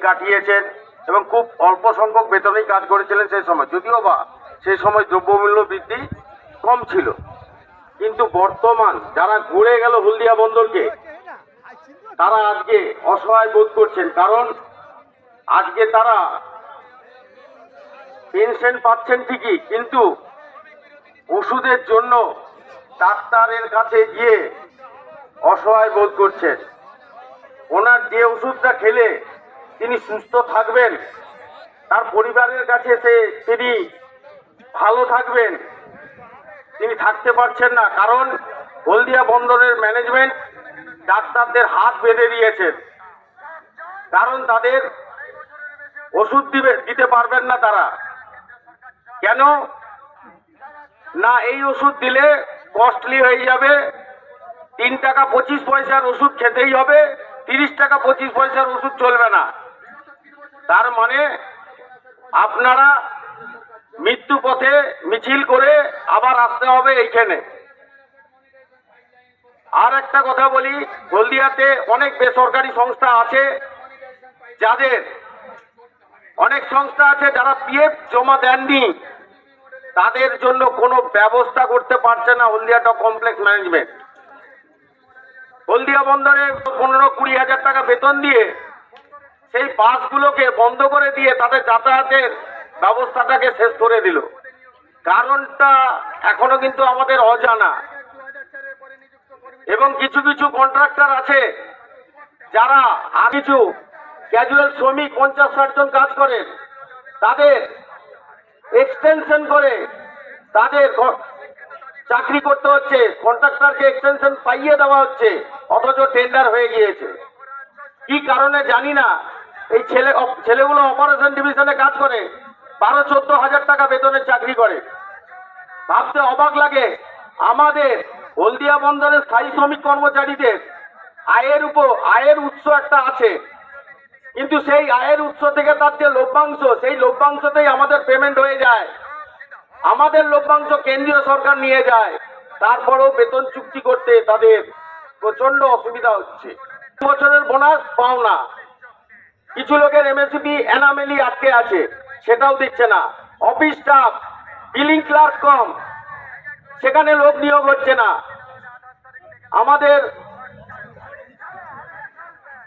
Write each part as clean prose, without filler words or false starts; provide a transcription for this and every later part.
কাটিয়েছেন এবং খুব অল্প সংখ্যক বেতনেই কাজ করেছিলেন সেই সময়, যদিও বা সেই সময় দ্রব্যমূল্য বৃদ্ধি কম ছিল। কিন্তু বর্তমান যারা ঘুরে গেল হলদিয়া বন্দরকে, তারা আজকে অসহায় বোধ করছেন, কারণ আজকে তারা পেনশন পাচ্ছেন ঠিকই, কিন্তু ওষুধের জন্য ডাক্তারের কাছে গিয়ে অসহায় বোধ করছেন। ওনার যে ওষুধটা খেলে তিনি সুস্থ থাকবেন, তার পরিবারের কাছে তিনি ভালো থাকবেন, তিনি থাকতে পারছেন না, কারণ হলদিয়া বন্দরের ম্যানেজমেন্ট ডাক্তারদের হাত বেঁধে দিয়েছেন। কারণ তাদের ওষুধ দিতে পারবেন না তারা। কেন না, এই ওষুধ দিলে কস্টলি হয়ে যাবে, 3 টাকা 25 পয়সার ওষুধ খেতেই হবে, 30 টাকা 25 পয়সার ওষুধ চলবে না। তার মানে আপনারা মৃত্যু পথে মিছিল করে আবার আসতে হবে এইখানে। আর একটা কথা বলি, হলদিয়াতে অনেক বেসরকারি সংস্থা আছে, যারা পিএফ জমা দেননি, তাদের জন্য কোনো ব্যবস্থা করতে পারছে না হলদিয়া ডক কমপ্লেক্স ম্যানেজমেন্ট। হলদিয়া বন্দরে 15-20 হাজার টাকা বেতন দিয়ে সেই বাসগুলোকে বন্ধ করে দিয়ে তাদের যাতায়াতের ব্যবস্থাটাকে শেষ করে দিল। কারণটা এখনো কিন্তু আমাদের অজানা। এবং কিছু কিছু কন্ট্রাক্টর আছে যারা কিছু ক্যাজুয়াল শ্রমিক 50-60 জন কাজ করেন, তাদের এক্সটেনশন করে তাদের চাকরি করতে হচ্ছে, কন্ট্রাক্টরকে এক্সটেনশন পাইয়ে দেওয়া হচ্ছে, অথচ টেন্ডার হয়ে গিয়েছে। কি কারণে জানি না, এই ছেলেগুলো অপারেশন ডিভিশনে কাজ করে, 12-14 হাজার টাকা বেতনের চাকরি করে। ভাবতে অবাক লাগে, আমাদের হলদিয়া বন্দরের স্থায়ী শ্রমিক কর্মচারীদের আয়ের উৎস একটা আছে, কিন্তু সেই আয়ের উৎস থেকে তার যে লভ্যাংশ, সেই লভ্যাংশতেই আমাদের পেমেন্ট হয়ে যায়। আমাদের লভ্যাংশ কেন্দ্রীয় সরকার নিয়ে যায়, তারপরেও বেতন চুক্তি করতে তাদের প্রচন্ড অসুবিধা হচ্ছে। বছরের বোনাস পাও না, কিছু লোকের এমএসপি এনামেলি আটকে আছে, সেটাও দিচ্ছে না। অফিস স্টাফ, বিলিং ক্লার্ক কম, সেখানে লোক নিয়োগ হচ্ছে না। আমাদের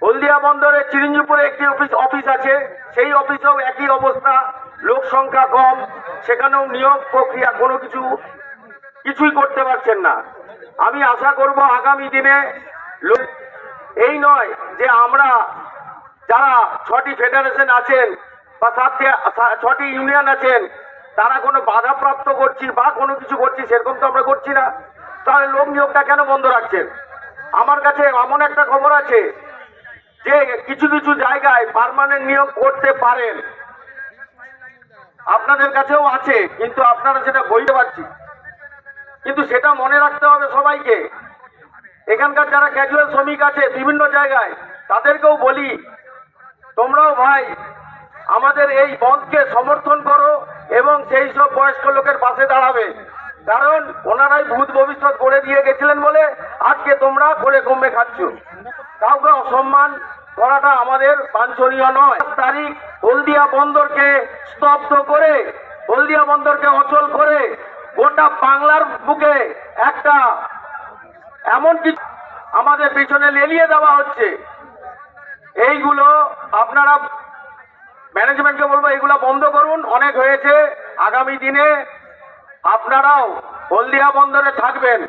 হলদিয়া বন্দরে চিরঞ্জিপুরে একটি অফিস আছে, সেই অফিসেও একই অবস্থা, লোক সংখ্যা কম, সেখানেও নিয়োগ প্রক্রিয়া কোনো কিছুই করতে পারছেন না। আমি আশা করব আগামী দিনে এই নয় যে আমরা যারা 6টি ফেডারেশন আছেন বা 6টি ইউনিয়ন আছেন, তারা কোনো বাধাপ্রাপ্ত করছি বা কোনো কিছু করছি, সেরকম তো আমরা করছি না। তাহলে লোক নিয়োগটা কেন বন্ধ রাখছেন? আমার কাছে এমন একটা খবর আছে যে কিছু কিছু জায়গায় পার্মানেন্ট নিয়োগ করতে পারেন, আপনাদের কাছেও আছে, কিন্তু আপনারা সেটা বলতে পারছি, কিন্তু সেটা মনে রাখতে হবে সবাইকে। এখানকার যারা ক্যাজুয়াল শ্রমিক আছে বিভিন্ন জায়গায়, তাদেরকেও বলি, তোমরাও ভাই আমাদের এই বন্ধকে সমর্থন করো এবং সেই সব বয়স্ক লোকের পাশে দাঁড়াবে, কারণ ওনারাই ভূত ভবিষ্যৎ করে দিয়ে গেছিলেন বলে আজকে তোমরা করে কমে খাচ্ছ। কাউকে অসম্মান করাটা আমাদের বাঞ্ছনীয় নয়। তারিখ হলদিয়া বন্দরকে স্তব্ধ করে, হলদিয়া বন্দরকে অচল করে গোটা বাংলার বুকে একটা এমন কিছু আমাদের পিছনে লেলিয়ে দেওয়া হচ্ছে। এইগুলো আপনারা ম্যানেজমেন্টকে বলবো, এইগুলো বন্ধ করুন, অনেক হয়েছে। আগামী দিনে আপনারাও হলদিয়া বন্দরে থাকবেন।